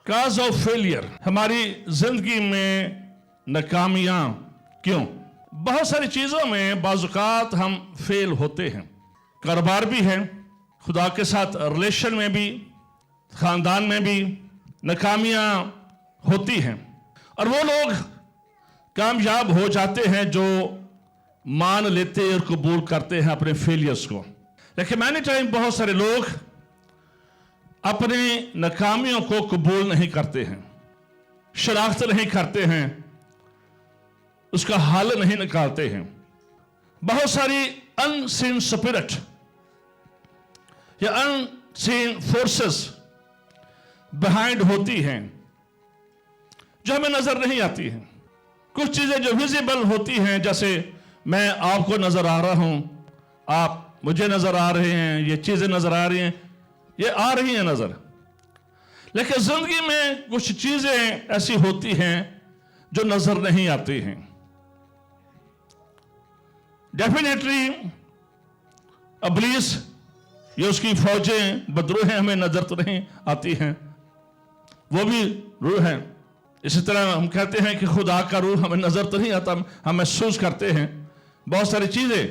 Cause of failure, हमारी जिंदगी में नाकामियां क्यों? बहुत सारी चीजों में बाज़-औक़ात हम फेल होते हैं। कारोबार भी है, खुदा के साथ रिलेशन में भी, खानदान में भी नाकामियां होती हैं। और वो लोग कामयाब हो जाते हैं जो मान लेते और कबूल करते हैं अपने फेलियर्स को। लेकिन मैंने टाइम बहुत सारे लोग अपनी नाकामियों को कबूल नहीं करते हैं, शनाख्त नहीं करते हैं, उसका हल नहीं निकालते हैं। बहुत सारी अनसीन स्पिरिट या अनसीन फोर्सेस बिहाइंड होती हैं जो हमें नजर नहीं आती हैं। कुछ चीजें जो विजिबल होती हैं, जैसे मैं आपको नजर आ रहा हूं, आप मुझे नजर आ रहे हैं, ये चीजें नजर आ रही हैं, ये आ रही हैं नजर। लेकिन जिंदगी में कुछ चीजें ऐसी होती हैं जो नजर नहीं आती हैं। डेफिनेटली इब्लीस ये उसकी फौजें बदरूहें हमें नजर तो नहीं आती हैं, वो भी रूह है। इसी तरह हम कहते हैं कि खुदा का रूह हमें नजर तो नहीं आता, हम महसूस करते हैं बहुत सारी चीजें।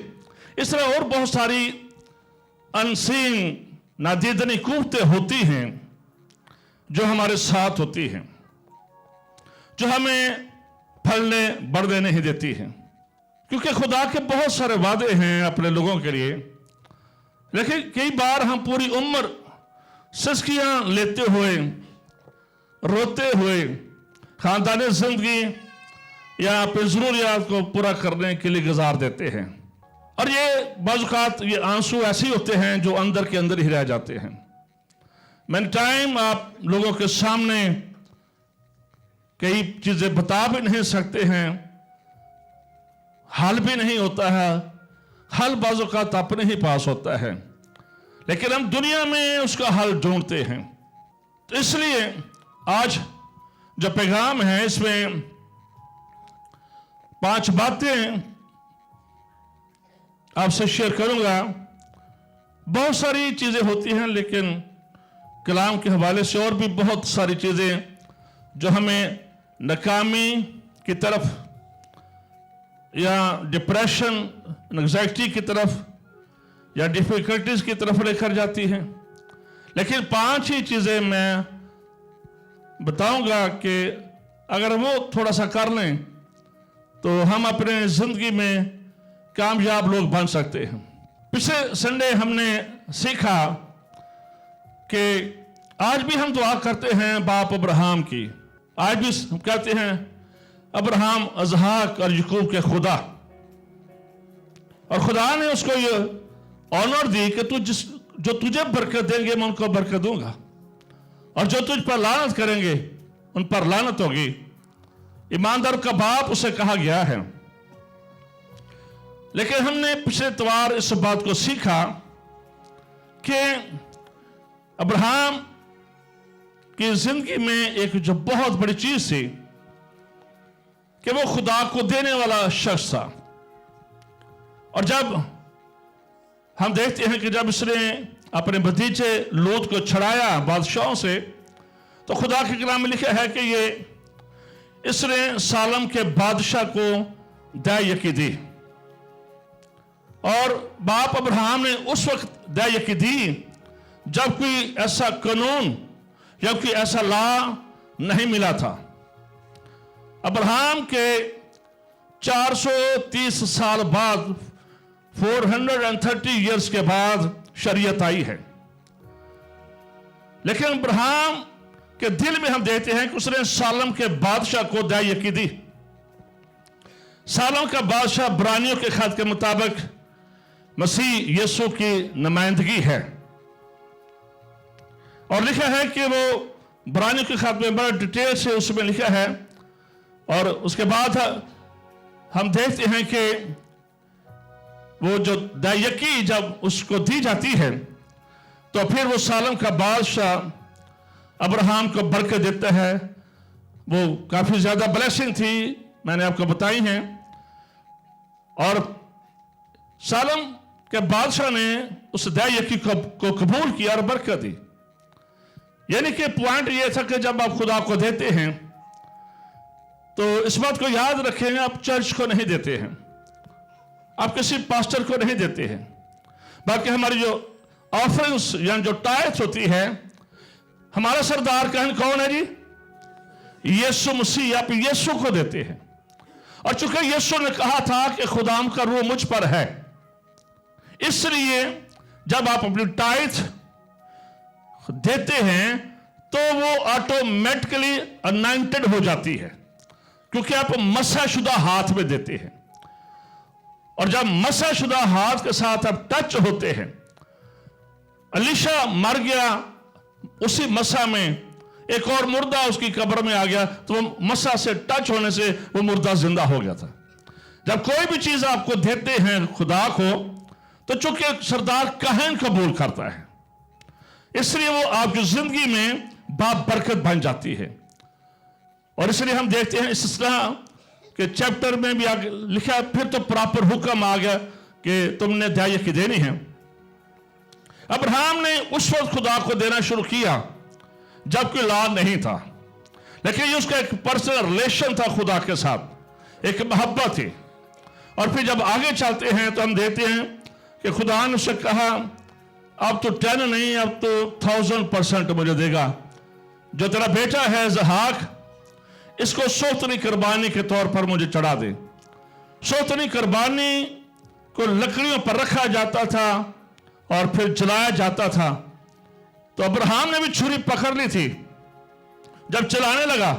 इस तरह और बहुत सारी अनसीन नादीदनी कुव्वतें होती हैं जो हमारे साथ होती हैं, जो हमें फलने बढ़ने नहीं देती हैं। क्योंकि खुदा के बहुत सारे वादे हैं अपने लोगों के लिए, लेकिन कई बार हम पूरी उम्र सिसकियां लेते हुए, रोते हुए खानदानी जिंदगी या अपनी जरूरियात को पूरा करने के लिए गुजार देते हैं। और ये बाज़-औक़ात ये आंसू ऐसे होते हैं जो अंदर के अंदर ही रह जाते हैं। मैंने टाइम आप लोगों के सामने कई चीजें बता भी नहीं सकते हैं, हल भी नहीं होता है, हल बाज़-औक़ात अपने ही पास होता है, लेकिन हम दुनिया में उसका हल ढूंढते हैं। तो इसलिए आज जो पैगाम है इसमें 5 बातें आपसे शेयर करूंगा। बहुत सारी चीजें होती हैं, लेकिन कलाम के हवाले से और भी बहुत सारी चीजें जो हमें नाकामी की तरफ या डिप्रेशन, एंग्जाइटी की तरफ या डिफिकल्टीज की तरफ लेकर जाती हैं। लेकिन 5 ही चीजें मैं बताऊंगा कि अगर वो थोड़ा सा कर लें तो हम अपने जिंदगी में कामयाब लोग बन सकते हैं। पिछले संडे हमने सीखा कि आज भी हम दुआ करते हैं बाप अब्राहम की। आज भी हम कहते हैं अब्राहम, इसहाक और याकूब के खुदा। और खुदा ने उसको ये ऑनर दी कि जो तुझे बरकत देंगे मैं उनको बरकत दूंगा, और जो तुझ पर लानत करेंगे उन पर लानत होगी। ईमानदार का बाप उसे कहा गया है। लेकिन हमने पिछले इतवार इस बात को सीखा कि अब्राहम की जिंदगी में एक जो बहुत बड़ी चीज थी कि वो खुदा को देने वाला शख्स था। और जब हम देखते हैं कि जब इसने अपने भतीजे लूत को छड़ाया बादशाहों से, तो खुदा के कलाम में लिखा है कि ये इसने सालम के बादशाह को दया दी। और बाप अब्राहम ने उस वक्त दया दी जब कोई ऐसा कानून या कोई ऐसा लॉ नहीं मिला था। अब्राहम के 430 साल बाद, 430 ईयर्स के बाद शरीयत आई है। लेकिन अब्राहम के दिल में हम देखते हैं कि उसने सालम के बादशाह को दया दी। सालम का बादशाह इब्रानियों के खत के मुताबिक मसीह यीशु की नुमाइंदगी है। और लिखा है कि वो इब्रानियों के खत में बड़ा डिटेल से उसमें लिखा है। और उसके बाद हम देखते हैं कि वो जो दायकी जब उसको दी जाती है तो फिर वो सालम का बादशाह अब्राहम को बरकत देता है। वो काफी ज्यादा ब्लेसिंग थी, मैंने आपको बताई हैं। और सालम के बादशाह ने उस दायकी को कबूल किया और बरकत दी। यानी कि पॉइंट ये था कि जब आप खुदा को देते हैं तो इस बात को याद रखें, आप चर्च को नहीं देते हैं, आप किसी पास्टर को नहीं देते हैं, बल्कि हमारी जो ऑफरिंग्स यानी जो टाइथ होती है, हमारा सरदार कहन कौन है जी? यीशु मसीह। आप यीशु को देते हैं। और चूंकि यीशु ने कहा था कि खुदाम का रूह मुझ पर है, इसलिए जब आप अपनी टाइथ देते हैं तो वो ऑटोमेटिकली अनॉइंटेड हो जाती है, क्योंकि आप मसाशुदा हाथ में देते हैं। और जब मसाशुदा हाथ के साथ आप टच होते हैं, अलीशा मर गया, उसी मसा में एक और मुर्दा उसकी कब्र में आ गया, तो वो मसा से टच होने से वो मुर्दा जिंदा हो गया था। जब कोई भी चीज आपको देते हैं खुदा को, तो चूंकि सरदार कहन कबूल करता है, इसलिए वो आपकी जिंदगी में बाप बरकत बन जाती है। और इसलिए हम देखते हैं इस तरह के चैप्टर में भी आगे लिखा, फिर तो प्रॉपर हुक्म आ गया कि तुमने दाई की देनी है। अब्राहम ने उस वक्त खुदा को देना शुरू किया जब कोई औलाद नहीं था, लेकिन ये उसका एक पर्सनल रिलेशन था खुदा के साथ, एक मोहब्बत थी। और फिर जब आगे चलते हैं तो हम देखते हैं कि खुदा ने उससे कहा, अब तो 10 नहीं, अब तो 1000% मुझे देगा। जो तेरा बेटा है इसहाक, इसको सोतनी कुर्बानी के तौर पर मुझे चढ़ा दे। सोतनी कुर्बानी को लकड़ियों पर रखा जाता था और फिर जलाया जाता था। तो अब्राहम ने भी छुरी पकड़ ली थी, जब चलाने लगा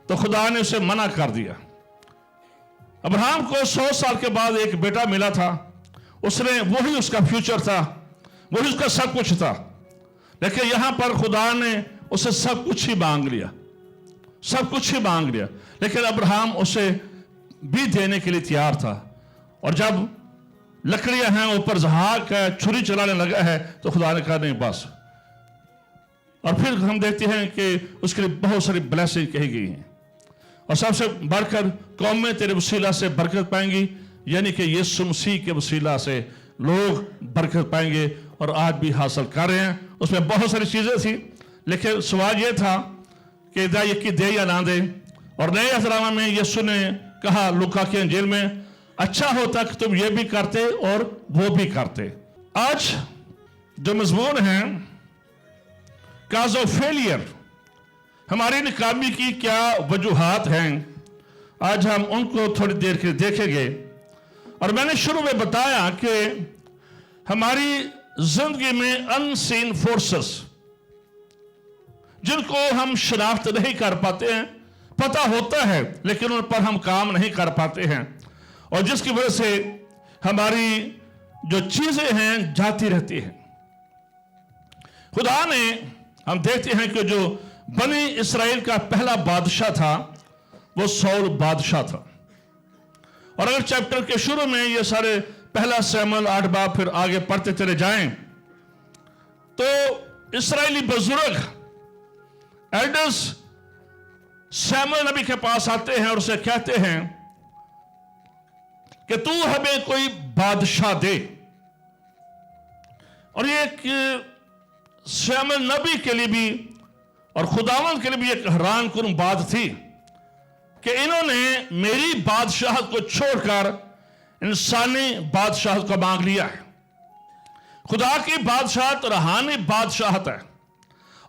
तो खुदा ने उसे मना कर दिया। अब्राहम को 100 साल के बाद एक बेटा मिला था, उसने वही उसका फ्यूचर था, वही उसका सब कुछ था। लेकिन यहां पर खुदा ने उसे सब कुछ ही मांग लिया, सब कुछ ही मांग लिया, लेकिन अब्राहम उसे भी देने के लिए तैयार था। और जब लकड़ियां हैं, ऊपर जहाक है, छुरी चलाने लगा है, तो खुदा ने कहा नहीं बस। और फिर हम देखते हैं कि उसके लिए बहुत सारी ब्लेसिंग कही गई हैं, और सबसे बढ़कर कौमें तेरे वसीला से बरकत पाएंगी, यानी कि यीशु मसीह के वसीला से लोग बरकत पाएंगे, और आज भी हासिल कर रहे हैं। उसमें बहुत सारी चीजें थी, लेकिन सवाल यह था कि दाई की दे या ना दे। और नए अहरामा में यीशु ने कहा लूका की इंजील में, अच्छा होता कि तुम ये भी करते और वो भी करते। आज जो मजमून है काज ऑफ फेलियर, हमारी नाकामी की क्या वजूहात हैं, आज हम उनको थोड़ी देर के देखेंगे। और मैंने शुरू में बताया कि हमारी जिंदगी में अनसीन फोर्सेस, जिनको हम शनाख्त नहीं कर पाते हैं, पता होता है लेकिन उन पर हम काम नहीं कर पाते हैं, और जिसकी वजह से हमारी जो चीजें हैं जाती रहती हैं। खुदा ने, हम देखते हैं कि जो बनी इस्राएल का पहला बादशाह था वो सौल बादशाह था। और अगर चैप्टर के शुरू में ये सारे पहला शमूएल 8 बाब फिर आगे पढ़ते चले जाएं तो इस्राएली बुजुर्ग एल्डर्स शमूएल नबी के पास आते हैं और उसे कहते हैं कि तू हमें कोई बादशाह दे। और ये शमूएल नबी के लिए भी और खुदावंद के लिए भी एक हैरान कुन बात थी कि इन्होंने मेरी बादशाहत को छोड़कर इंसानी बादशाहत को मांग लिया है। खुदा की बादशाहत रूहानी बादशाहत है,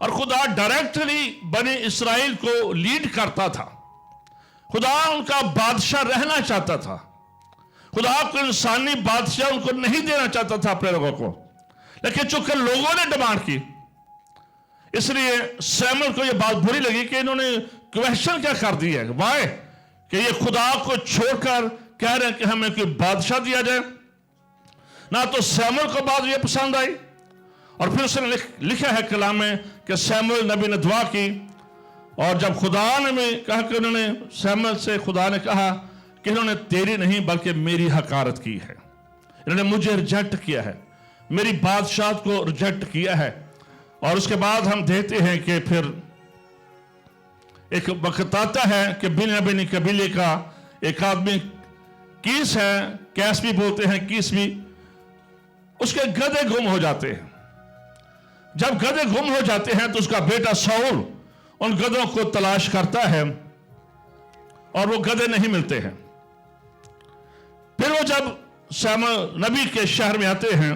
और खुदा डायरेक्टली बनी इस्राएल को लीड करता था। खुदा उनका बादशाह रहना चाहता था। खुदा को इंसानी बादशाह उनको नहीं देना चाहता था अपने लोगों को, लेकिन चूंकि लोगों ने डिमांड की, इसलिए शमूएल को यह बात बुरी लगी कि इन्होंने क्वेश्चन क्या कर दिया है, वाई कि ये खुदा को छोड़कर कह रहे हैं कि हमें कोई बादशाह दिया जाए। ना तो शमूएल को बात ये पसंद आई, और फिर उसने लिखा है कलाम में कि शमूएल नबी ने दुआ की, और जब खुदा ने भी कहा कि उन्होंने शमूएल से खुदा ने कहा कि इन्होंने तेरी नहीं बल्कि मेरी हकारत की है, इन्होंने मुझे रिजेक्ट किया है, मेरी बादशाहत को रिजेक्ट किया है। और उसके बाद हम देखते हैं कि फिर एक वक्त आता है कि बिन्यामीनी कबीले का एक आदमी कीस है, कैस भी बोलते हैं, कीस भी, उसके गधे गुम हो जाते हैं। जब गधे गुम हो जाते हैं तो उसका बेटा शाऊल उन गधों को तलाश करता है और वो गधे नहीं मिलते हैं। फिर वो जब शमूएल नबी के शहर में आते हैं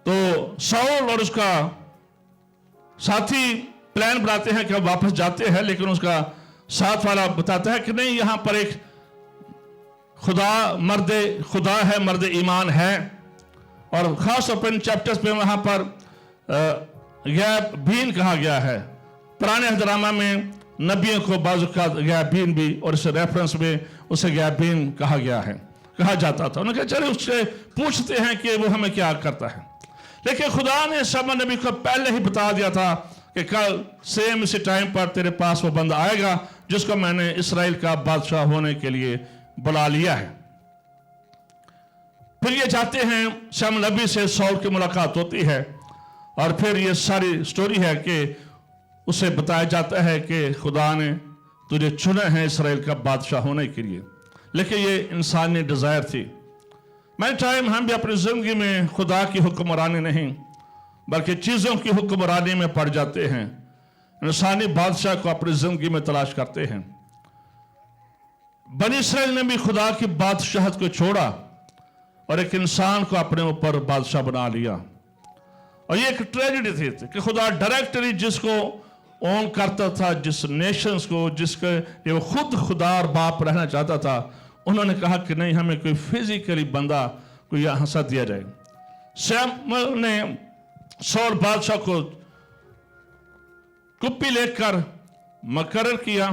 तो शाऊल और उसका साथी प्लान बनाते हैं कि अब वापस जाते हैं, लेकिन उसका साथ वाला बताता है कि नहीं, यहां पर एक खुदा है, मर्द ईमान है। और खास तौर पर इन चैप्टर्स में वहां पर गैबीन कहा गया है। पुराने हजरामा में नबियों को बाजू का गैबीन भी, और इस रेफरेंस में उसे गैबीन कहा जाता था। उन्होंने कहा चले उससे पूछते हैं कि वो हमें क्या करता है। लेकिन खुदा ने शमूएल नबी को पहले ही बता दिया था कि कल सेम इसी टाइम पर तेरे पास वो बंदा आएगा जिसको मैंने इस्राएल का बादशाह होने के लिए बुला लिया है। फिर ये जाते हैं, शमूएल नबी से शाऊल की मुलाकात होती है और फिर ये सारी स्टोरी है कि उसे बताया जाता है कि खुदा ने तुझे चुना है इस्राएल का बादशाह होने के लिए। लेकिन ये इंसानी डिजायर थी। मैं टाइम हम भी अपनी जिंदगी में खुदा की हुक्मरानी नहीं बल्कि चीजों की हुक्मरानी में पड़ जाते हैं। इंसानी बादशाह को अपनी जिंदगी में तलाश करते हैं। बनी इस्राएल ने भी खुदा की बादशाहत को छोड़ा और एक इंसान को अपने ऊपर बादशाह बना लिया। और ये एक ट्रेजेडी थी कि खुदा डायरेक्टली जिसको ओन करता था, जिस नेशंस को, जिसके ये वो खुद खुदा और बाप रहना चाहता था, उन्होंने कहा कि नहीं, हमें कोई फिजिकली बंदा कोई यहां सा दिया जाए। शमूएल ने शाऊल बादशाह को कुप्पी लेकर मुकर्रर किया।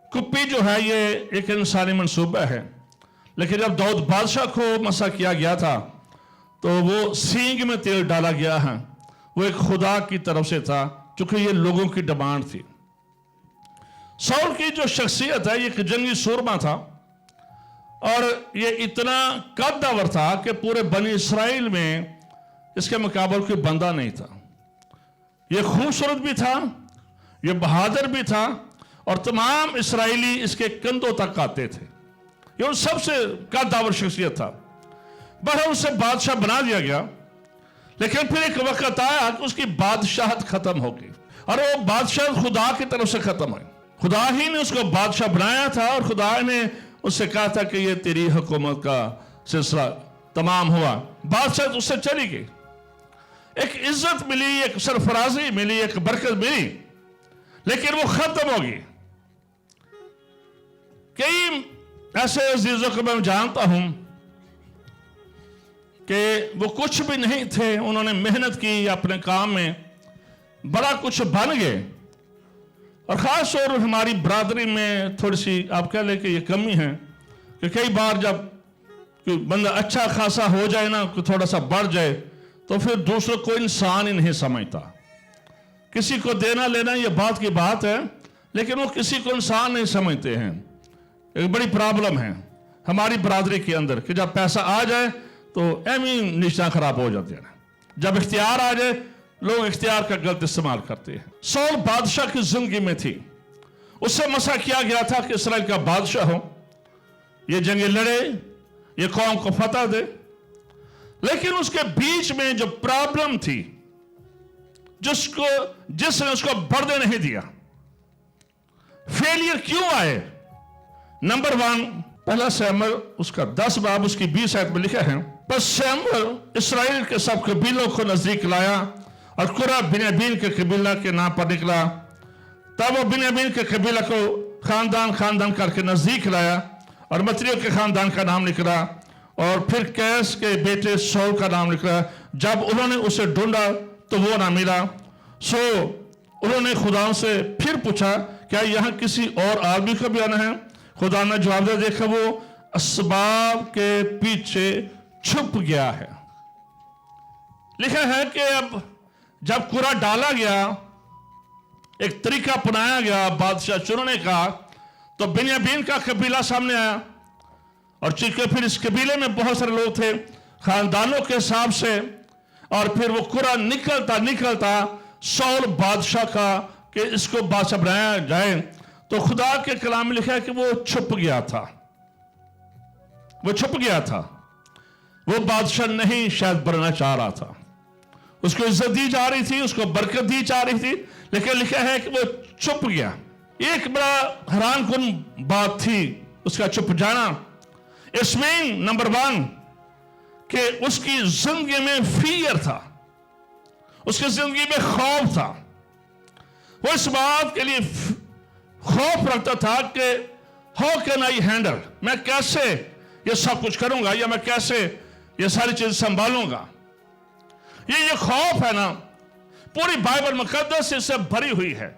कुप्पी जो है ये एक इंसानी मंसूबा है, लेकिन जब दाऊद बादशाह को मसा किया गया था तो वो सींग में तेल डाला गया है, वो एक खुदा की तरफ से था, क्योंकि ये लोगों की डिमांड थी। शाऊल की जो शख्सियत है, ये एक जंगी सूरमा था और ये इतना कद्दावर था कि पूरे बनी इस्राएल में इसके मुकाबले कोई बंदा नहीं था। ये खूबसूरत भी था, ये बहादुर भी था और तमाम इस्राएली इसके कंधों तक आते थे। ये उन सबसे कद्दावर शख्सियत था। बहरहाल उसे बादशाह बना दिया गया, लेकिन फिर एक वक्त आया कि उसकी बादशाहत खत्म हो गई और वो बादशाह खुदा की तरफ से खत्म हुई। खुदा ही ने उसको बादशाह बनाया था और खुदा ने उससे कहा था कि ये तेरी हुकूमत का सिलसिला तमाम हुआ। बादशाह उससे चली गई। एक इज्जत मिली, एक सरफराजी मिली, एक बरकत मिली, लेकिन वो खत्म होगी। कई ऐसे अजीजों को मैं जानता हूं कि वो कुछ भी नहीं थे, उन्होंने मेहनत की अपने काम में, बड़ा कुछ बन गए। और खास तौर हमारी बरादरी में थोड़ी सी आप कह लें कि ये कमी है कि कई बार जब कोई बंदा अच्छा खासा हो जाए ना, थोड़ा सा बढ़ जाए, तो फिर दूसरों को इंसान ही नहीं समझता। किसी को देना लेना ये बात की बात है, लेकिन वो किसी को इंसान नहीं समझते हैं। एक बड़ी प्रॉब्लम है हमारी बरादरी के अंदर कि जब पैसा आ जाए तो एमी निशान खराब हो जाते हैं। जब इख्तियार आ जाए लोग इख्तियार का गलत इस्तेमाल करते हैं। शाऊल बादशाह की जिंदगी में थी, उससे मसा किया गया था कि इस्राएल का बादशाह हो, ये जंगे लड़े, ये कौम को फतह दे। लेकिन उसके बीच में जो प्रॉब्लम थी, जिसने उसको बढ़ने नहीं दिया, फेलियर क्यों आए। नंबर 1, पहला शमूएल उसका 10 बाब उसकी 20 आयत में लिखा है, पर शमूएल इस्राएल के सब कबीलों को नजदीक लाया और कुरा बिन्यामीन के कबीला के नाम पर निकला। तब वो बिन्यामीन के कबीला को खानदान खानदान करके नजदीक लाया और मत्रियों के खानदान का नाम निकला और फिर कैस के बेटे शाऊल का नाम निकला। जब उन्होंने उसे ढूंढा तो वो ना मिला, सो उन्होंने खुदा से फिर पूछा क्या यहाँ किसी और आदमी का भी आना है। खुदा ने जवाब दिया, देखा वो असबाब के पीछे छुप गया है। लिखा है कि अब जब कुरा डाला गया, एक तरीका अपनाया गया बादशाह चुनने का, तो बिन्यामीन का कबीला सामने आया और चूंकि फिर इस कबीले में बहुत सारे लोग थे खानदानों के हिसाब से, और फिर वो कुरा निकलता शाऊल बादशाह का कि इसको बादशाह बनाया जाए, तो खुदा के कलाम में लिखा है कि वो छुप गया था। वो छुप गया था, वो बादशाह नहीं शायद बनना चाह रहा था, उसको इज्जत दी जा रही थी, उसको बरकत दी जा रही थी, लेकिन लिखा है कि वो चुप गया। एक बड़ा हैरान कुन बात थी उसका चुप जाना। इसमें नंबर 1 कि उसकी जिंदगी में फियर था, उसकी जिंदगी में खौफ था। वो इस बात के लिए खौफ रखता था कि हाउ कैन आई हैंडल, मैं कैसे ये सब कुछ करूंगा, या मैं कैसे ये सारी चीज संभालूंगा। ये खौफ है ना, पूरी बाइबल मुकद्दस इससे भरी हुई है।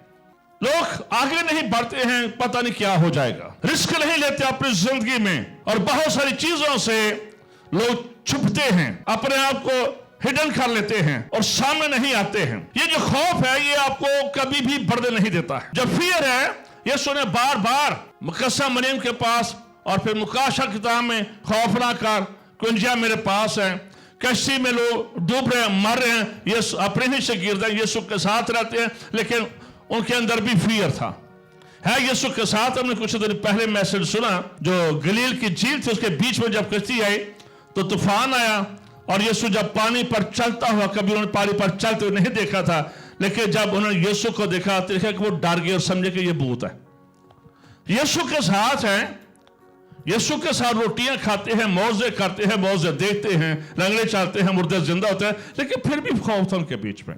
लोग आगे नहीं बढ़ते हैं, पता नहीं क्या हो जाएगा, रिस्क नहीं लेते अपनी जिंदगी में, और बहुत सारी चीजों से लोग छुपते हैं, अपने आप को हिडन कर लेते हैं और सामने नहीं आते हैं। ये जो खौफ है ये आपको कभी भी बढ़ने नहीं देता है। जब फियर है, यीशु ने बार बार मुकद्दस मरियम के पास और फिर मुकाशा किताब में खौफ ना कर, कुंजिया मेरे पास है, कश्ती में लोग डूब रहे हैं, मर रहे हैं, ये अपने ही शागिर्द हैं, यीशु के साथ रहते हैं, लेकिन उनके अंदर भी फियर था। है यीशु के साथ। हमने कुछ दिन पहले मैसेज सुना, जो गलील की झील थी उसके बीच में जब कश्ती आई तो तूफान आया, और यीशु जब पानी पर चलता हुआ, कभी उन्होंने पानी पर चलते हुए नहीं देखा था, लेकिन जब उन्होंने यीशु को देखा तो देखा कि वो डर गए और समझे कि ये भूत है। यीशु के साथ है, यीशु के साथ रोटियां खाते हैं, मौजे करते हैं, मौजे देखते हैं, लंगड़े चलते हैं, मुर्दे जिंदा होते हैं, लेकिन फिर भी खौफ था उनके बीच में,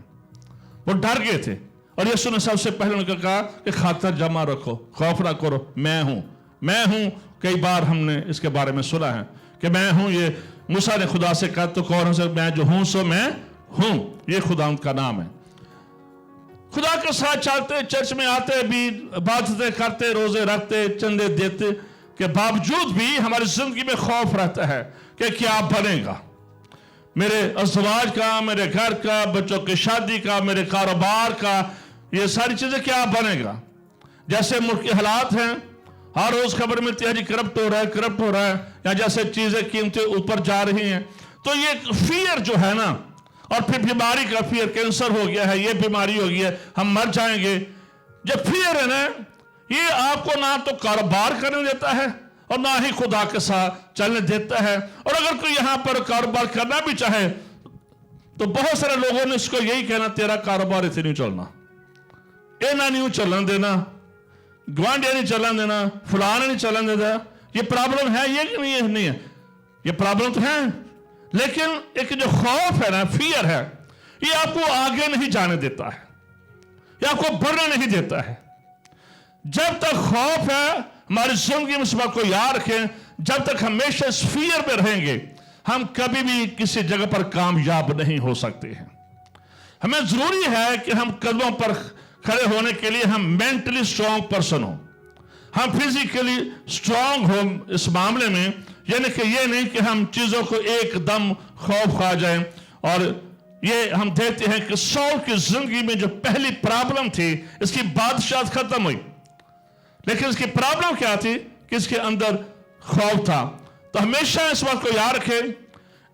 वो डर गए थे। और यीशु ने सबसे पहले उनको कहा कि खातर जमा रखो, खौफ ना करो, मैं हूं, मैं हूं। कई बार हमने इसके बारे में सुना है कि मैं हूं। ये मूसा ने खुदा से कहा तो कौन से, मैं जो हूं सो मैं हूं, ये खुदा उनका नाम है। खुदा के साथ चलते, चर्च में आते भी, इबादतें करते, रोजे रखते, चंदे देते के बावजूद भी हमारी जिंदगी में खौफ रहता है कि क्या बनेगा, मेरे अज़वाज का, मेरे घर का, बच्चों की शादी का, मेरे कारोबार का, ये सारी चीजें क्या बनेगा। जैसे मुल्क के हालात हैं, हर रोज खबर मिलती है जी करप्ट हो रहा है, करप्ट हो रहा है, या जैसे चीजें कीमतें ऊपर जा रही हैं, तो ये फियर जो है ना, और फिर बीमारी का फियर, कैंसर हो गया है, ये बीमारी हो गई है, हम मर जाएंगे। जब फियर है ना, ये आपको ना तो कारोबार करने देता है और ना ही खुदा के साथ चलने देता है। और अगर कोई यहां पर कारोबार करना भी चाहे तो बहुत सारे लोगों ने इसको यही कहना, तेरा कारोबार इसे नहीं चलना, ये ना नहीं चलन देना, गवांडिया नहीं चलन देना, फलाना नहीं चलन देना। ये प्रॉब्लम है ये कि नहीं है? नहीं है, ये प्रॉब्लम तो है, लेकिन एक जो खौफ है ना, फियर है, ये आपको आगे नहीं जाने देता है, ये आपको बढ़ने नहीं देता है। जब तक खौफ है हमारी जिंदगी में, इस बात को याद रखें, जब तक हमेशा इस फियर में रहेंगे, हम कभी भी किसी जगह पर कामयाब नहीं हो सकते हैं। हमें जरूरी है कि हम कदमों पर खड़े होने के लिए हम मेंटली स्ट्रांग पर्सन हो, हम फिजिकली स्ट्रांग हो इस मामले में। यानी कि ये नहीं कि हम चीजों को एकदम खौफ खा जाएं। और ये हम देखते हैं कि सौल की जिंदगी में जो पहली प्रॉब्लम थी, इसकी बादशाह खत्म हुई, लेकिन इसकी प्रॉब्लम क्या थी कि इसके अंदर खौफ था। तो हमेशा इस बात को याद रखें,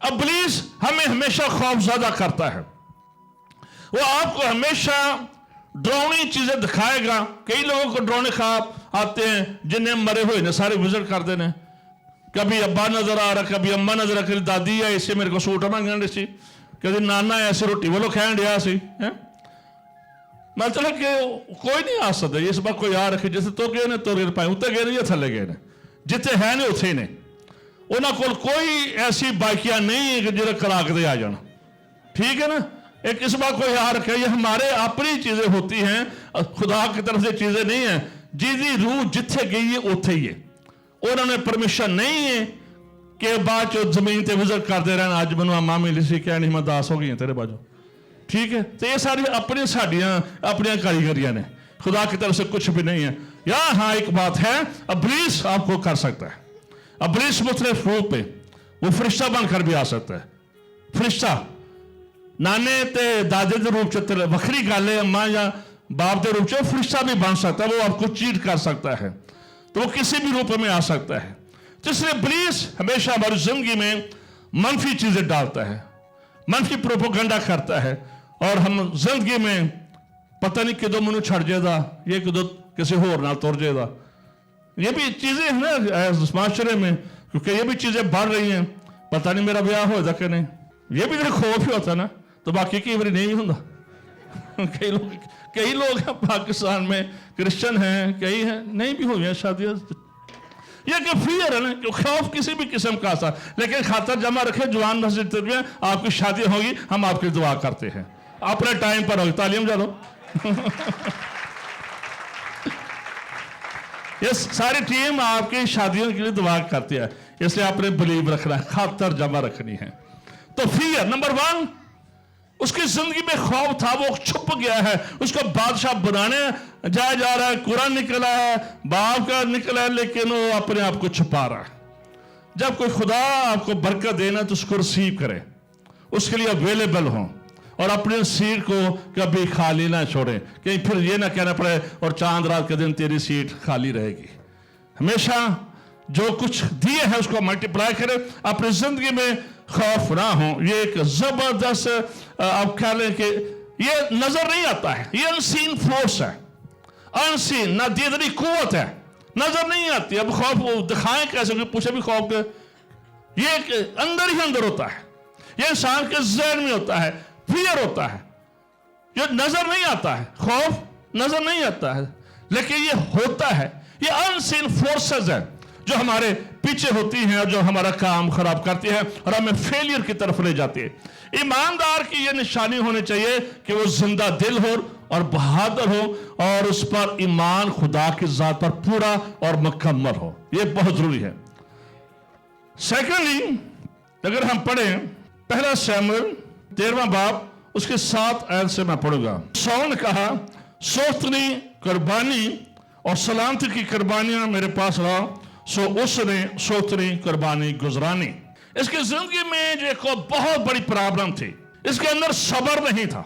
इब्लीस हमें हमेशा खौफज़दा करता है, वो आपको हमेशा डरावनी चीजें दिखाएगा। कई लोगों को डरावने ख्वाब आते हैं, जिन्हें मरे हुए ने सारे विजिट कर देने, कभी अब्बा नजर आ रहा, कभी अम्मा नजर आ, कभी दादी है इसे मेरे को सूट मंगन सी, कभी नाना ऐसे रोटी वालों खान दिया सी है। मतलब कि कोई नहीं आ सकता, इस बात को याद रखे, जिसे तो गए ने तो गिर पाए, उत्ते गए या थले गए ने, जिथे है ने उथे ने, उन्होंने कोल कोई ऐसी बाइकियां नहीं है कि जो करा के आ जाना। ठीक है ना, एक इस बात को याद रखे, ये हमारे अपनी चीजें होती हैं, खुदा की तरफ से चीजें नहीं है। जिसकी रूह जिथे गई है उथे ही है, उन्होंने परमिशन नहीं है कि बाद जमीन से विजिट करते रहना, अज मैं अम्मा मिली सी क्या नहीं मैं दास हो गई तेरे बाजू। ठीक है, तो ये सारी अपनी साड़ियां अपनी कारीगरियां ने, खुदा की तरफ से कुछ भी नहीं है। या हाँ एक बात है, इब्लीस आपको कर सकता है, इब्लीस मुख्तलिफ रूप पे वो फरिश्ता बनकर भी आ सकता है। फरिश्ता नाने ते दादे के रूप च वखरी गल है, अम्मा या बाप के रूप च फरिश्ता भी बन सकता है, वो आपको चीट कर सकता है, तो वो किसी भी रूप में आ सकता है। तो इसलिए इब्लीस हमेशा हमारी जिंदगी में मनफी चीजें डालता है, मनफी प्रोपोगंडा करता है, और हम जिंदगी में पता नहीं किदों मैनू छड़ जाएगा, ये किदों किसी होर नाल तुर जाएगा। ये भी चीजें हैं ना माशरे में, क्योंकि ये भी चीजें बढ़ रही हैं, पता नहीं मेरा ब्याह होगा कि नहीं, ये भी खौफ ही होता है ना। तो बाकी कई बार नहीं होता। कई लोग हैं पाकिस्तान में, क्रिश्चियन हैं, कई हैं नहीं भी हुई हैं शादियां। ये कि फियर है ना, कि खौफ किसी भी किस्म का था। लेकिन खातर जमा रखे, जवान मस्जिद में आपकी शादी होगी, हम आपकी दुआ करते हैं, अपने टाइम पर होगी। तालीम जा लो। ये सारी टीम आपकी शादियों के लिए दुआ करती है, इसलिए आपने बिलीव रखना है, खातर जमा रखनी है। तो फियर नंबर 1, उसकी जिंदगी में खौफ था, वो छुप गया है, उसको बादशाह बनाने जाया जा रहा है, कुरान निकला है, बाप का निकला है, लेकिन वो अपने आप को छुपा रहा है। जब कोई खुदा आपको बरकत देना तो उसको रिसीव करे, उसके लिए अवेलेबल हो, और अपने सीट को कभी खाली ना छोड़े, कहीं फिर ये ना कहना पड़े और चांद रात के दिन तेरी सीट खाली रहेगी। हमेशा जो कुछ दिए हैं उसको मल्टीप्लाई करें, अपनी जिंदगी में खौफ ना हो। ये एक जबरदस्त आप कह लें कि ये नजर नहीं आता है, ये अनसीन फोर्स है, अनसीन ना दीदरी कुव्वत है, नजर नहीं आती। अब खौफ वो दिखाएं कैसे, पूछे भी खौफ के, ये अंदर ही अंदर होता है, ये इंसान के ज़हन में होता है, फियर होता है, जो नजर नहीं आता है। खौफ नजर नहीं आता है, लेकिन ये होता है। ये अनसीन फोर्सेस है जो हमारे पीछे होती हैं और जो हमारा काम खराब करती है और हमें फेलियर की तरफ ले जाती है। ईमानदार की यह निशानी होनी चाहिए कि वो जिंदा दिल हो और बहादुर हो, और उस पर ईमान खुदा की जात पर पूरा और मुकम्मल हो। यह बहुत जरूरी है। सेकेंडली, अगर हम पढ़ें 1 शमूएल 13वां बाब उसके 7 आयत से मैं पढ़ूंगा। शाऊल ने कहा, सोतनी कुर्बानी और सलामती की कुर्बानियां मेरे पास रहा, सो उसने सोतनी कुर्बानी गुजरानी। इसकी जिंदगी में जो एक बहुत बड़ी प्रॉब्लम थी, इसके अंदर सब्र नहीं था।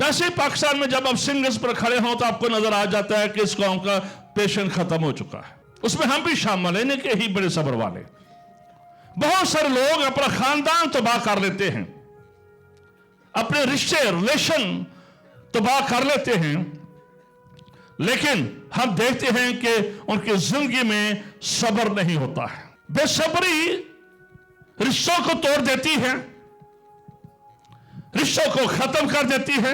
वैसे ही पाकिस्तान में जब आप सिंगल्स पर खड़े हो तो आपको नजर आ जाता है कि इस कौम का पेशेंस खत्म हो चुका है। उसमें हम भी शामिल हैं, के ही बड़े सब्र वाले। बहुत सारे लोग अपना खानदान तबाह कर लेते हैं, अपने रिश्ते रिलेशन तबाह कर लेते हैं, लेकिन हम देखते हैं कि उनकी जिंदगी में सब्र नहीं होता है। बेसब्री रिश्तों को तोड़ देती है, रिश्तों को खत्म कर देती है,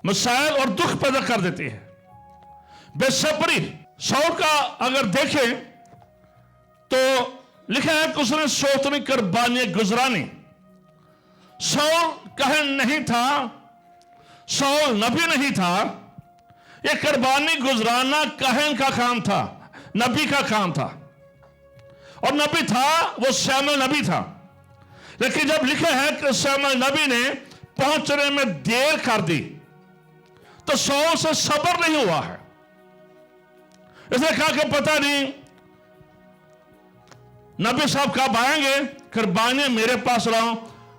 मसाइल और दुख पैदा कर देती है। बेसब्री, शाऊल का अगर देखें तो लिखा है कि उसने सोतनी कुर्बानी गुजरानी। शाऊल कहन नहीं था, शाऊल नबी नहीं था, ये कुर्बानी गुजराना कहन का काम था, नबी का काम था। और नबी था वो शमूएल नबी था, लेकिन जब लिखा है कि शमूएल नबी ने पहुंचने में देर कर दी तो शाऊल से सब्र नहीं हुआ है। इसने कहा कि पता नहीं नबी साहब कब आएंगे, कुर्बानी मेरे पास लाओ,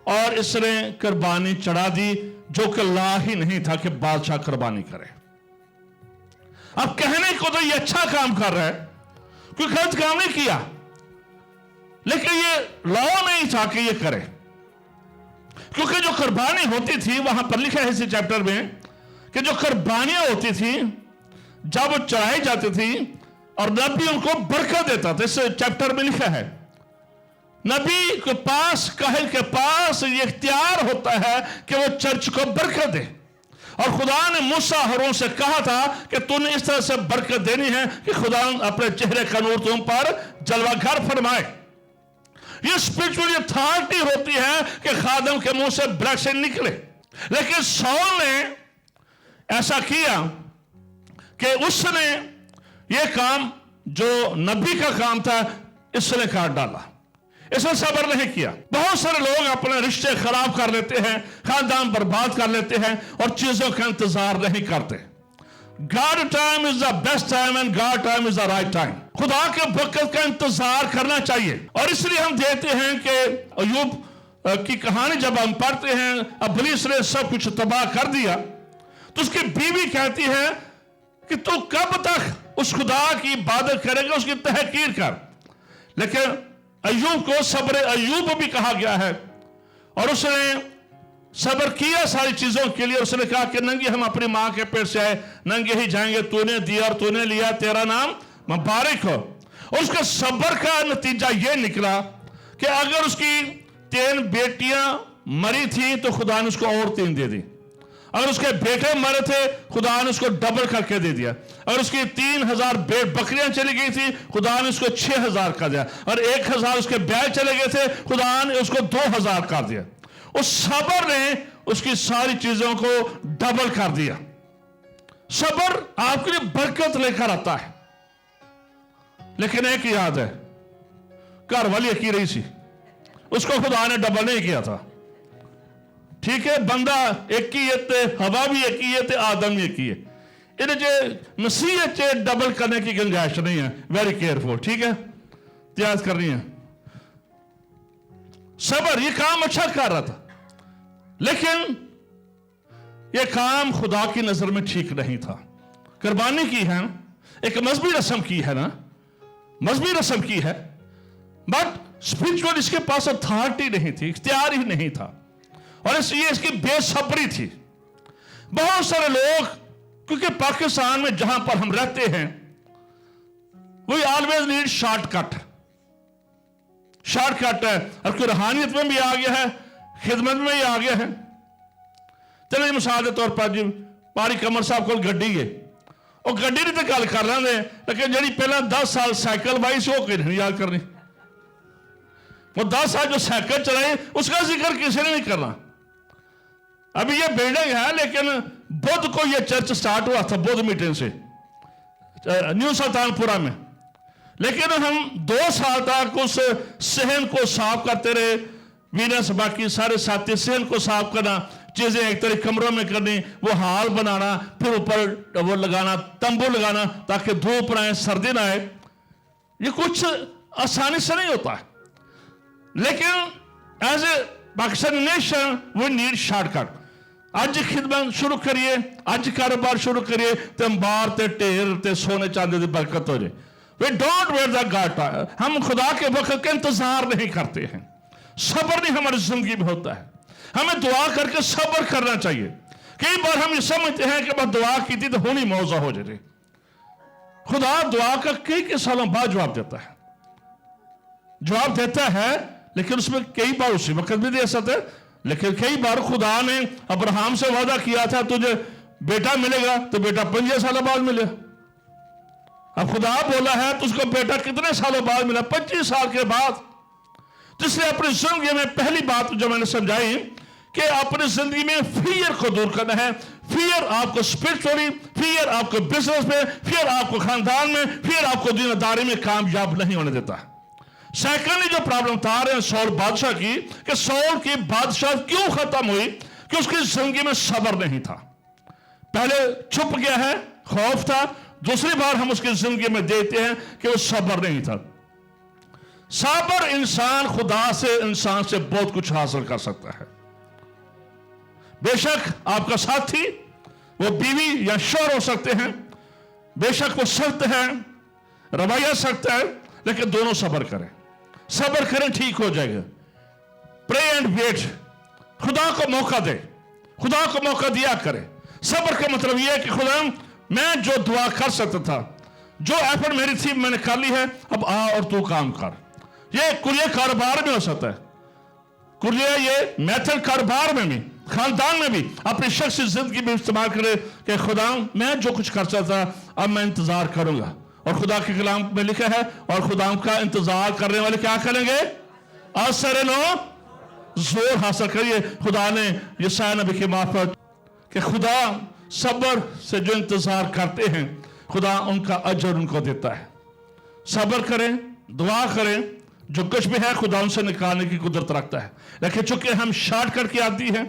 और इसने कुर्बानी चढ़ा दी, जो कि ला ही नहीं था कि बादशाह कुर्बानी करे। अब कहने को तो ये अच्छा काम कर रहा है, कोई गलत काम नहीं किया, लेकिन ये लॉ नहीं था कि ये करे, क्योंकि जो कुर्बानी होती थी, वहां पर लिखा है इसी चैप्टर में कि जो कुर्बानियां होती थी जब वो चढ़ाई जाती थी और नबी उनको बरकत देता था। इस चैप्टर में लिखा है नबी के पास, कहल के पास ये इख्तियार होता है कि वो चर्च को बरकत दे, और खुदा ने मूसा हारून से कहा था कि तूने इस तरह से बरकत देनी है कि खुदा अपने चेहरे का नूर तुम पर जलवागर फरमाए। ये स्पिरिचुअल अथॉरिटी होती है कि खादम के मुंह से ब्लेसिंग निकले। लेकिन शाऊल ने ऐसा किया कि उसने ये काम जो नबी का काम था इसने काट डाला, इसने सब्र नहीं किया। बहुत सारे लोग अपने रिश्ते खराब कर लेते हैं, खानदान बर्बाद कर लेते हैं और चीजों का इंतजार नहीं करते। God time is the best time and God time is the right time. खुदा के वक्त का इंतजार करना चाहिए। और इसलिए हम देखते हैं कि अय्यूब की कहानी जब हम पढ़ते हैं, इब्लीस ने सब कुछ तबाह कर दिया, तो उसकी बीवी कहती है कि तू कब तक उस खुदा की इबादत करेगा, उसकी तहकीर कर। लेकिन अय्यूब को सब्र अय्यूब भी कहा गया है, और उसने सब्र किया सारी चीजों के लिए। उसने कहा कि नंगे हम अपनी मां के पेट से आए, नंगे ही जाएंगे, तूने दिया और तूने लिया, तेरा नाम मुबारक हो। और उसके सब्र का नतीजा यह निकला कि अगर उसकी 3 बेटियां मरी थी तो खुदा ने उसको और 3 दे दी। अगर उसके बेटे मरे थे खुदा ने उसको डबल करके दे दिया। अगर उसकी 3000 बकरियां चली गई थी खुदा ने उसको 6000 कर दिया। और 1000 उसके बैल चले गए थे खुदा ने उसको 2000 कर दिया। उस सबर ने उसकी सारी चीजों को डबल कर दिया। सबर आपके लिए बरकत लेकर आता है। लेकिन एक याद है, घर वाली अकी रही सी, उसको खुदा ने डबल नहीं किया था। ठीक है, बंदा एक ही है, हवा भी एक ही है, आदम भी एक ही है। इन्हें मसीह च डबल करने की गुंजाइश नहीं है। वेरी केयरफुल, ठीक है, त्याग करनी है। सबर ये काम अच्छा कर रहा था, लेकिन ये काम खुदा की नजर में ठीक नहीं था। कुर्बानी की है, एक मजहबी रस्म की है ना, मजहबी रस्म की है, बट स्पिरिचुअल इसके पास अथॉरिटी नहीं थी, इख्तियार ही नहीं था। और इसलिए इसकी बेसब्री थी। बहुत सारे लोग, क्योंकि पाकिस्तान में जहां पर हम रहते हैं, we always need shortcut. Shortcut है, और कोई रूहानियत में भी आ गया है, खिदमत में भी आ गया है। चलिए मिसाल के तौर पर जी पारी कमर साहब को गड्डी है, और गड्डी की तो गल कर लेंगे, लेकिन जी पहले 10 साल साइकिल बाई से वो कोई नहीं याद करनी। वो 10 साल जो साइकिल चलाई उसका जिक्र किसी ने नहीं करना। अभी ये बिल्डिंग है, लेकिन बुध को ये चर्च स्टार्ट हुआ था, बुध मीटिंग से न्यू सुल्तानपुरा में। लेकिन हम 2 साल तक उस सहन को साफ करते रहे। वीनस बाकी सारे साथी सहन को साफ करना, चीजें एक तरह कमरों में करनी, वो हाल बनाना, फिर ऊपर वो लगाना, तंबू लगाना ताकि धूप ना आए, सर्दी ना आए। ये कुछ आसानी से नहीं होता है, लेकिन as a Pakistan nation we need shortcut. अज खिदमत शुरू करिए, अज कारोबार शुरू करिए, तो अंबार ते ढेर ते सोने चांदी की बरकत हो जाए। We don't wait the god. हम खुदा के वक्त का इंतजार नहीं करते हैं। सब्र नहीं हमारी जिंदगी में होता है। हमें दुआ करके सब्र करना चाहिए। कई बार हम ये समझते हैं कि बस दुआ की थी तो होनी मौजा हो जाए। खुदा दुआ का कई सालों बाद जवाब देता है, जवाब देता है, लेकिन उसमें कई बार उसी वक्त भी दे सकते है। लेकिन कई बार खुदा ने अब्राहम से वादा किया था तुझे बेटा मिलेगा, तो बेटा 50 सालों बाद मिले। अब खुदा बोला है तुझको बेटा कितने सालों बाद मिला? 25 साल के बाद। तो इसलिए अपनी जिंदगी में पहली बात जो मैंने समझाई कि अपनी जिंदगी में फियर को दूर करना है। फियर आपको स्पिरिचुअली, फियर आपको बिजनेस में, फियर आपको खानदान में, फियर आपको दीनदारी में कामयाब नहीं होने देता। सेकंडली जो प्रॉब्लम था रहे सौल बादशाह की, कि सौल की बादशाह क्यों खत्म हुई? कि उसकी जिंदगी में सब्र नहीं था। पहले छुप गया है, खौफ था। दूसरी बार हम उसकी जिंदगी में देखते हैं कि वो सब्र नहीं था। सब्र इंसान खुदा से, इंसान से बहुत कुछ हासिल कर सकता है। बेशक आपका साथी वो बीवी या शौहर हो सकते हैं, बेशक वो सख्त है, रवैया सख्त है, लेकिन दोनों सब्र करें। सब्र करें, ठीक हो जाएगा। प्रे एंड वेट, खुदा को मौका दे, खुदा को मौका दिया करें। सब्र का मतलब यह है कि खुदा मैं जो दुआ कर सकता था, जो एफर्ट मेरी थी मैंने कर ली है, अब आ और तू काम कर। ये कुरियर कारोबार में हो सकता है, कुरियर ये मेथड कारोबार में भी, खानदान में भी, अपनी शख्सी जिंदगी में इस्तेमाल करे कि खुदा मैं जो कुछ कर सकता था अब मैं इंतजार करूंगा। और खुदा के कलाम में लिखा है, और खुदा का इंतजार करने वाले क्या करेंगे? असर नो जोर हासिल करिए। खुदा ने यशायाह नबी की मार्फत कि खुदा सब्र से जो इंतजार करते हैं खुदा उनका अजर उनको देता है। सब्र करें, दुआ करें, जो कुछ भी है खुदा उनसे निकालने की कुदरत रखता है। लेकिन चूंकि हम शॉर्टकट की आदि है,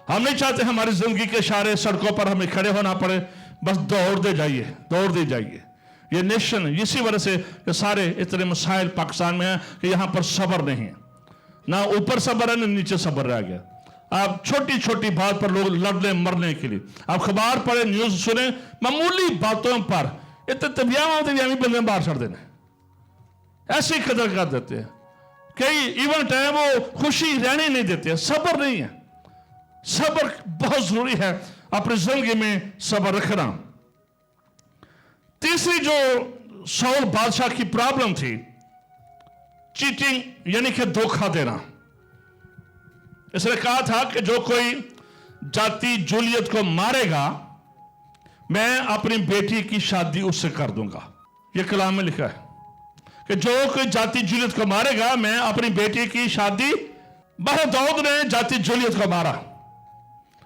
हम नहीं चाहते हमारी जिंदगी के इशारे सड़कों पर हमें खड़े होना पड़े, बस दौड़ते जाइए, दौड़ते जाइए। ये नेशन इसी वजह से कि सारे इतने मसाइल पाकिस्तान में हैं कि यहां पर सब्र नहीं है, ना ऊपर सब्र है ना नीचे सब्र रह गया। आप छोटी छोटी बात पर लोग लड़ने मरने के लिए, आप खबर पढ़े, न्यूज सुने, मामूली बातों पर इतने तबियामी बंदे बाहर छड़ देने, ऐसी कदर कर देते हैं। कई इवेंट है वो खुशी रहने नहीं देते। सब्र नहीं है। सब्र बहुत जरूरी है, अपनी जिंदगी में सब्र रखना। तीसरी जो सौल बादशाह की प्रॉब्लम थी, चीटिंग यानी कि धोखा देना। इसने कहा था कि जो कोई जाति जूलियत को मारेगा मैं अपनी बेटी की शादी उससे कर दूंगा। यह कलाम में लिखा है कि जो कोई जाति जूलियत को मारेगा मैं अपनी बेटी की शादी। दाऊद ने जाति जूलियत को मारा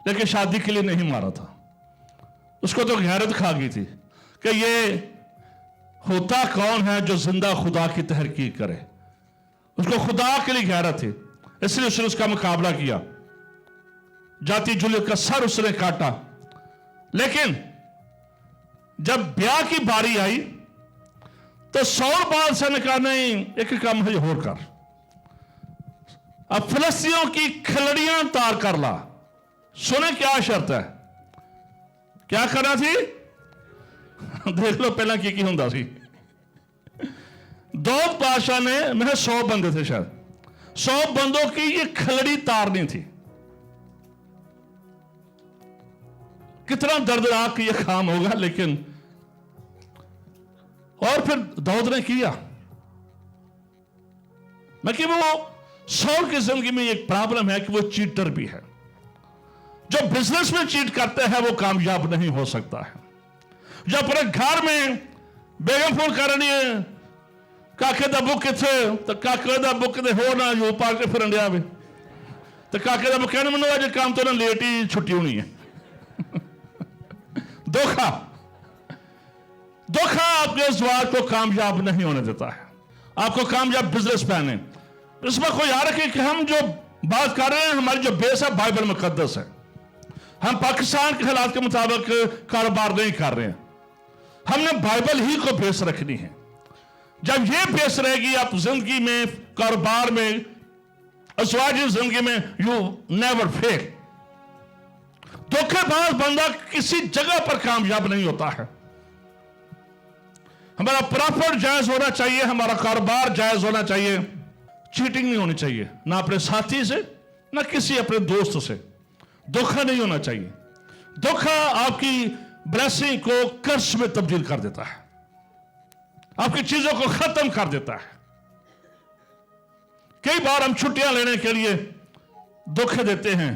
लेकिन शादी के लिए नहीं मारा था। उसको तो गैरत खा गई थी कि ये होता कौन है जो जिंदा खुदा की तहरीक करे। उसको खुदा के लिए गैरत थी, इसलिए उसने उसका मुकाबला किया। जाति जूलियत का सर उसने काटा। लेकिन जब ब्याह की बारी आई तो सौल बादशाह ने कहा नहीं, एक काम है और कर, अब फिलिस्तीनियों की खिलड़ियां तार कर ला। सुने क्या शर्त है, क्या करना थी? देख लो पहला की होंदा सी। दाऊद बादशाह ने, मैं 100 बंदे थे शायद, 100 बंदों की ये खिलड़ी तारनी थी। कितना दर्दनाक ये काम होगा। लेकिन और फिर दाऊद ने किया। मैं कि वो सौल की जिंदगी में एक प्रॉब्लम है कि वो चीटर भी है। जो बिजनेस में चीट करते हैं वो कामयाब नहीं हो सकता है। जो अपने घर में बेगम फोन कर रही है, काके दा बुक किथे, तो काके दा बुक दे हो ना जो पा के फिरन दिया वे, तो काके दा बुक कहने मैंने आज काम तो ना लेट ही छुट्टी होनी है। धोखा आपके इस को कामयाब नहीं होने देता है। आपको कामयाब बिजनेस मैन है। इसमें कोई याद रखे कि हम जो बात कर रहे हैं हमारी जो बेस है बाइबल मुकद्दस है। हम पाकिस्तान के हालात के मुताबिक कारोबार नहीं कर रहे हैं। हमने बाइबल ही को बेस रखनी है। जब ये बेस रहेगी आप जिंदगी में, कारोबार में, अज़वाजी जिंदगी में, यू नेवर फेल। धोखेबाज बंदा किसी जगह पर कामयाब नहीं होता है। हमारा प्रॉफिट जायज होना चाहिए, हमारा कारोबार जायज होना चाहिए। चीटिंग नहीं होनी चाहिए, ना अपने साथी से ना किसी अपने दोस्त से। धोखा नहीं होना चाहिए। धोखा आपकी ब्लेसिंग को कर्ज में तब्दील कर देता है, आपकी चीजों को खत्म कर देता है। कई बार हम छुट्टियां लेने के लिए धोखे देते हैं,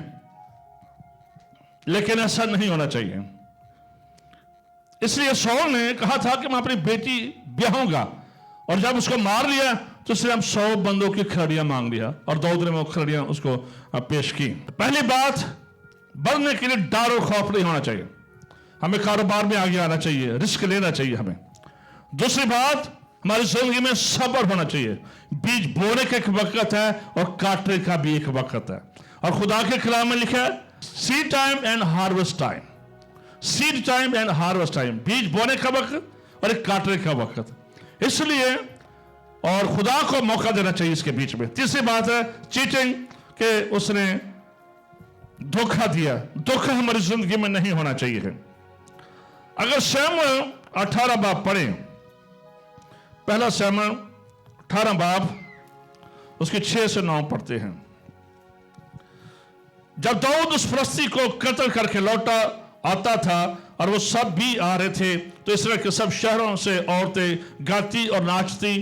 लेकिन ऐसा नहीं होना चाहिए। इसलिए सौल ने कहा था कि मैं अपनी बेटी ब्याहूंगा, और जब उसको मार लिया तो उसने हम 100 बंदों की खिलड़ियां मांग लिया और दाऊद ने वो खिलड़ियां उसको पेश की। पहली बात, बढ़ने के लिए डर और खौफ नहीं होना चाहिए। हमें कारोबार में आगे आना चाहिए, रिस्क लेना चाहिए हमें। दूसरी बात, हमारी जिंदगी में सब्र होना चाहिए। बीज बोने का एक वक्त है और काटने का भी एक वक्त है। और खुदा के कलाम में लिखा है seed time and harvest time. Seed time and harvest time, बीज बोने का वक्त और एक काटने का वक्त। इसलिए और खुदा को मौका देना चाहिए इसके बीच में। तीसरी बात है चीटिंग, के उसने धोखा दिया। धोखा हमारी जिंदगी में नहीं होना चाहिए। अगर शमूएल 18 बाब पढ़े, पहला शमूएल 18 बाब उसके 6 से 9 पढ़ते हैं। जब दाऊद उस फलस्ती को कत्ल करके लौटा आता था और वो सब भी आ रहे थे, तो इसराइल के सब शहरों से औरतें गाती और नाचती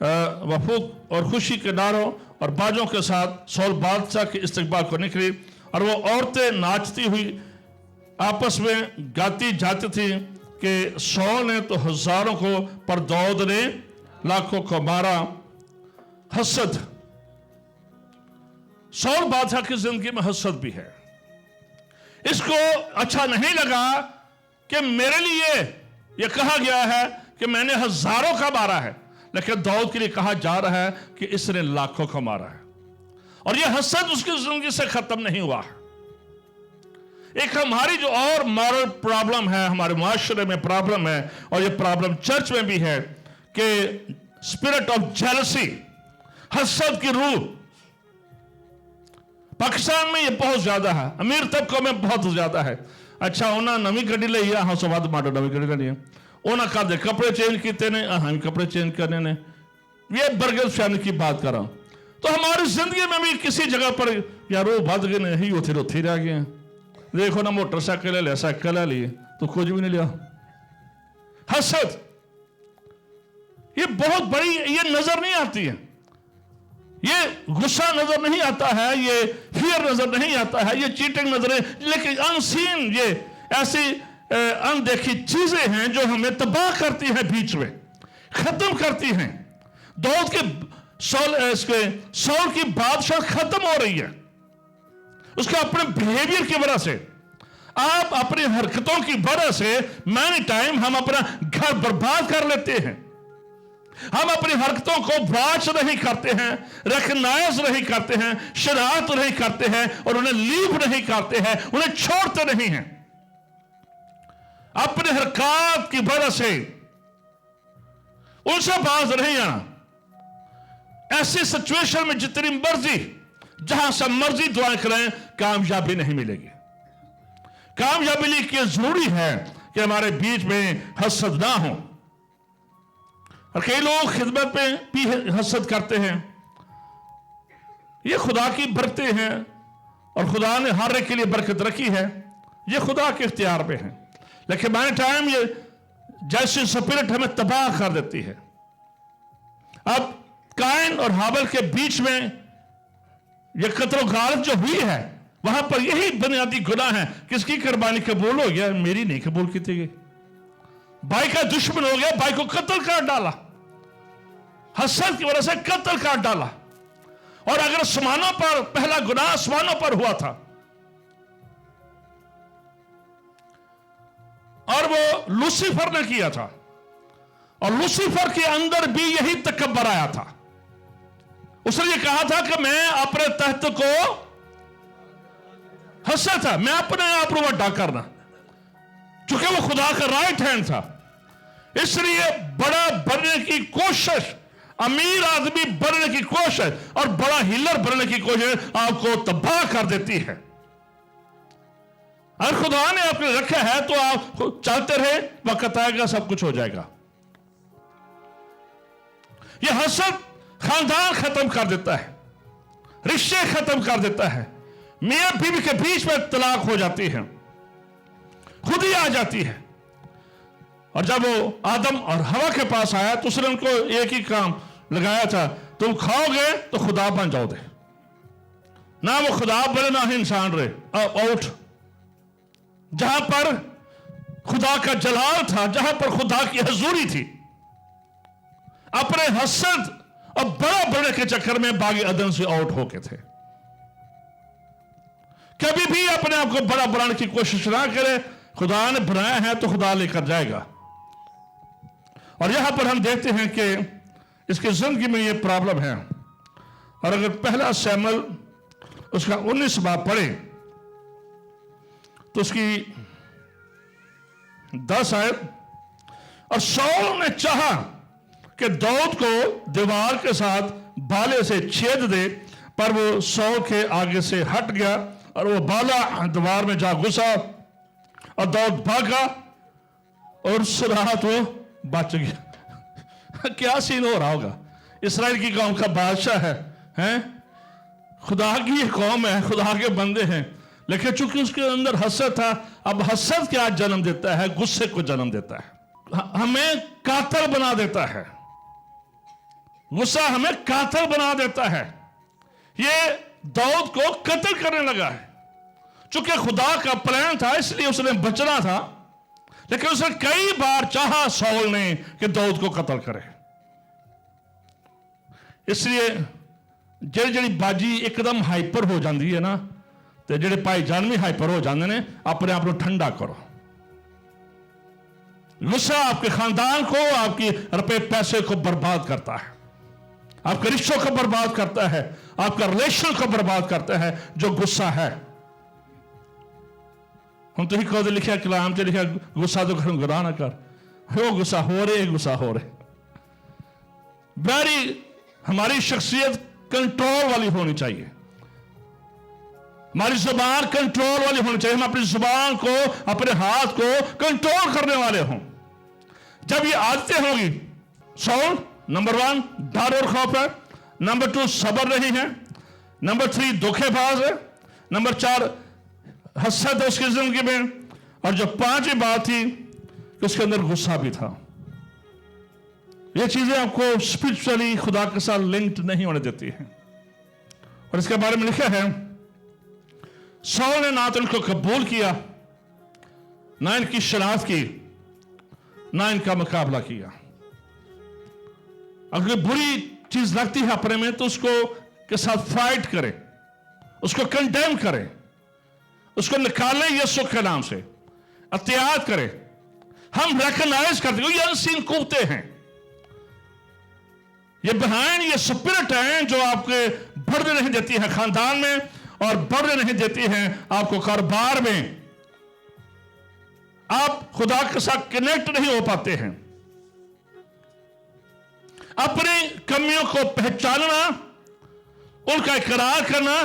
वफूक और खुशी के नारों और बाजों के साथ सौल बादशाह के इस्तकबाल को निकली। और वो औरतें नाचती हुई आपस में गाती जाती थी कि सौल ने तो हजारों को पर दाऊद ने लाखों को मारा। हसद, सौल बादशाह की जिंदगी में हसद भी है। इसको अच्छा नहीं लगा कि मेरे लिए यह कहा गया है कि मैंने हजारों का मारा है, लेकिन दाऊद के लिए कहा जा रहा है कि इसने लाखों का मारा है। और यह हसद उसकी जिंदगी से खत्म नहीं हुआ। एक हमारी जो और मॉरल प्रॉब्लम है, हमारे माशरे में प्रॉब्लम है, और यह प्रॉब्लम चर्च में भी है कि स्पिरिट ऑफ जेलसी, हसद की रूह। पाकिस्तान में यह बहुत ज्यादा है, अमीर तबकों में बहुत ज्यादा है। अच्छा उन्हें नवी गड्डी ले हाँ सौ बाद माडो नवी गड्डी करनी है, उन्हें कर दे कपड़े चेंज किए ने, हाँ कपड़े चेंज करने ने। ये बर्गर फैमिली की बात कर रहा हूं। तो हमारी जिंदगी में भी किसी जगह पर यार वो बद गए नहीं होते रोथे रह गए। देखो ना मोटरसाइकिल ले लिया, साइकिल ले लिए, तो कुछ भी नहीं लिया। हसद ये बहुत बड़ी, ये नजर नहीं आती है। یہ غصہ نظر نہیں آتا ہے, یہ فیئر نظر نہیں آتا ہے, یہ چیٹنگ نظر ہے, لیکن انسین یہ ایسی اندیکھی چیزیں ہیں جو ہمیں تباہ کرتی ہیں, بیچ میں ختم کرتی ہیں. داؤد کے سول کی بادشاہ ختم ہو رہی ہے اس کے اپنے بیہیویئر کی وجہ سے. آپ اپنی حرکتوں کی وجہ سے مینی ٹائم ہم اپنا گھر برباد کر لیتے ہیں. ہم اپنی حرکتوں کو واچ نہیں کرتے ہیں, ریکگنائز نہیں کرتے ہیں, شناخت نہیں کرتے ہیں, اور انہیں لیو نہیں کرتے ہیں, انہیں چھوڑتے نہیں ہیں. اپنے حرکات کی وجہ سے ان سے باز نہیں آنا. ایسی سچویشن میں جتنی مرضی جہاں سے مرضی دعائیں کریں, کامیابی نہیں ملے گی. کامیابی لیے کہ ضروری ہے کہ ہمارے بیچ میں حسد نہ ہو. اور کئی لوگ خدمت پہ بھی حسد کرتے ہیں. یہ خدا کی برکتیں ہیں اور خدا نے ہر ایک کے لیے برکت رکھی ہے, یہ خدا کے اختیار پہ ہیں. لیکن مین ٹائم یہ جیسی سپرٹ ہمیں تباہ کر دیتی ہے. اب قائن اور حابل کے بیچ میں یہ قتل و غارت جو ہوئی ہے, وہاں پر یہی بنیادی گناہ ہے. کس کی قربانی قبول ہو گیا؟ میری نہیں قبول کی تھی. بھائی کا دشمن ہو گیا, بھائی کو قتل کر ڈالا, حسد کی وجہ سے قتل کر ڈالا. اور اگر آسمانوں پر پہلا گناہ آسمانوں پر ہوا تھا, اور وہ لوسیفر نے کیا تھا, اور لوسیفر کے اندر بھی یہی تکبر آیا تھا. اس نے یہ کہا تھا کہ میں اپنے تحت کو حسد تھا, میں اپنے آپ کو بڑا کرنا, چونکہ وہ خدا کا رائٹ ہینڈ تھا. اس لیے بڑا بننے کی کوشش, امیر آدمی بننے کی کوشش اور بڑا ہیلر بننے کی کوشش آپ کو تباہ کر دیتی ہے. اگر خدا نے آپ کو رکھا ہے تو آپ چلتے رہے, وقت آئے گا سب کچھ ہو جائے گا. یہ حسد خاندان ختم کر دیتا ہے, رشتے ختم کر دیتا ہے, میاں بیوی کے بیچ میں طلاق ہو جاتی ہے, خود ہی آ جاتی ہے. اور جب وہ آدم اور ہوا کے پاس آیا تو اس نے ان کو ایک ہی کام لگایا تھا, تم کھاؤ گے تو خدا بن جاؤ گے. نہ وہ خدا بنے نہ ہی انسان رہے. آؤٹ. جہاں پر خدا کا جلال تھا, جہاں پر خدا کی حضوری تھی, اپنے حسد اور بڑا بڑے کے چکر میں باغ عدن سے آؤٹ ہو کے تھے. کبھی بھی اپنے آپ کو بڑا بنانے کی کوشش نہ کرے. خدا نے بنایا ہے تو خدا لے کر جائے گا. اور یہاں پر ہم دیکھتے ہیں کہ اس کی زندگی میں یہ پرابلم ہے. اور اگر پہلا سیموئیل اس کا 19 باب پڑھے تو اس کی 10 آیت. اور سول نے چاہا کہ داؤد کو دیوار کے ساتھ بالے سے چھید دے, پر وہ سول کے آگے سے ہٹ گیا اور وہ بالا دیوار میں جا گھسا, اور داؤد بھاگا اور اس رات وہ بچ گیا. کیا سین ہو رہا ہوگا؟ اسرائیل کی قوم کا بادشاہ ہے, خدا کی یہ قوم ہے, خدا کے بندے ہیں, لیکن چونکہ اس کے اندر حسد تھا. اب حسد کیا جنم دیتا ہے؟ غصے کو جنم دیتا ہے, ہمیں قاتل بنا دیتا ہے. غصہ ہمیں قاتل بنا دیتا ہے. یہ داؤد کو قتل کرنے لگا ہے. چونکہ خدا کا پلان تھا اس لیے اس نے بچنا تھا, لیکن اس نے کئی بار چاہا سول نے کہ داؤد کو قتل کرے. اس لیے جڑی جڑی باجی ایک دم ہائپر ہو جاندی ہے نا, تو جڑے پائی جان بھی ہائپر ہو جاندے نے, اپنے آپ کو ٹھنڈا کرو. غصہ آپ کے خاندان کو, آپ کی روپے پیسے کو برباد کرتا ہے, آپ کے رشتوں کو برباد کرتا ہے, آپ کا ریلیشن کو برباد کرتا ہے جو غصہ ہے. ہم تو ہی کو لکھا کلام سے لکھا غصہ تو گناہ نہ کر, وہ غصہ ہو رہے, غصہ ہو رہے. ہماری شخصیت کنٹرول والی ہونی چاہیے, ہماری زبان کنٹرول والی ہونی چاہیے. ہم اپنی زبان کو, اپنے ہاتھ کو کنٹرول کرنے والے ہوں. جب یہ عادتیں ہوں گی, سول نمبر 1 ڈر اور خوف ہے, نمبر 2 صبر نہیں ہے, نمبر 3 دھوکے باز ہے, نمبر 4 حسد ہے اس کی زندگی میں, اور جو 5ویں بات تھی کہ اس کے اندر غصہ بھی تھا. یہ چیزیں آپ کو اسپرچولی خدا کے ساتھ لنکڈ نہیں ہونے دیتی ہیں. और इसके बारे में लिखा है, सौल ने ना तो इनको कबूल किया, ना इनकी शनाख्त की, ना इनका मुकाबला किया। अगर बुरी चीज लगती है अपने में तो उसको के साथ फाइट करे, उसको कंडेम करे, उसको निकाले यीशु के नाम से, एहतियात करे। हम रिकॉग्नाइज करते हैं ये अनसीन कुव्वतें हैं, ये बिहाइंड, ये स्पिरिट हैं जो आपके बढ़ने नहीं देती है खानदान में और बढ़ने नहीं देती है आपको कारोबार में। आप खुदा के साथ कनेक्ट नहीं हो पाते हैं। अपनी कमियों को पहचानना, उनका इकरार करना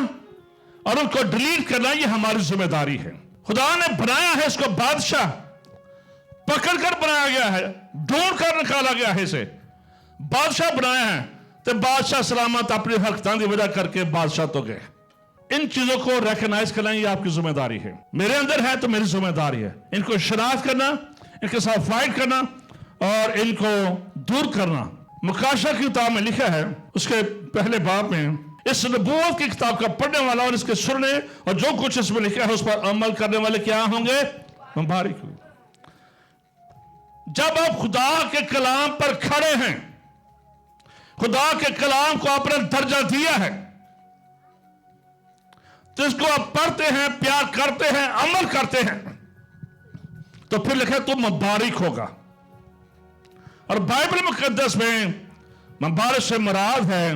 और उनको डिलीट करना, यह हमारी जिम्मेदारी है। खुदा ने बनाया है इसको बादशाह, पकड़कर बनाया गया है, ढूंढ कर निकाला गया है, इसे बादशाह बनाया है। तो बादशाह सलामत अपनी हरकतां की वजह करके बादशाह तो गए। इन चीजों को रिकॉग्नाइज करना ये आपकी जिम्मेदारी है। मेरे अंदर है तो मेरी जिम्मेदारी है इनको शनाख्त करना, इनके साथ फाइट करना और इनको दूर करना। मुकाशा की किताब में लिखा है, उसके पहले बाब में, इस नबूवत की किताब का पढ़ने वाला और इसके सुनने और जो कुछ इसमें लिखा है उस पर अमल करने वाले क्या होंगे? मुबारक होंगे। जब आप खुदा के कलाम पर खड़े हैं, खुदा के कलाम को आपने दर्जा दिया है, तो इसको आप पढ़ते हैं, प्यार करते हैं, अमल करते हैं, तो फिर लिखा तुम मुबारक होगा। और बाइबल मुकद्दस में मुबारक से मुराद है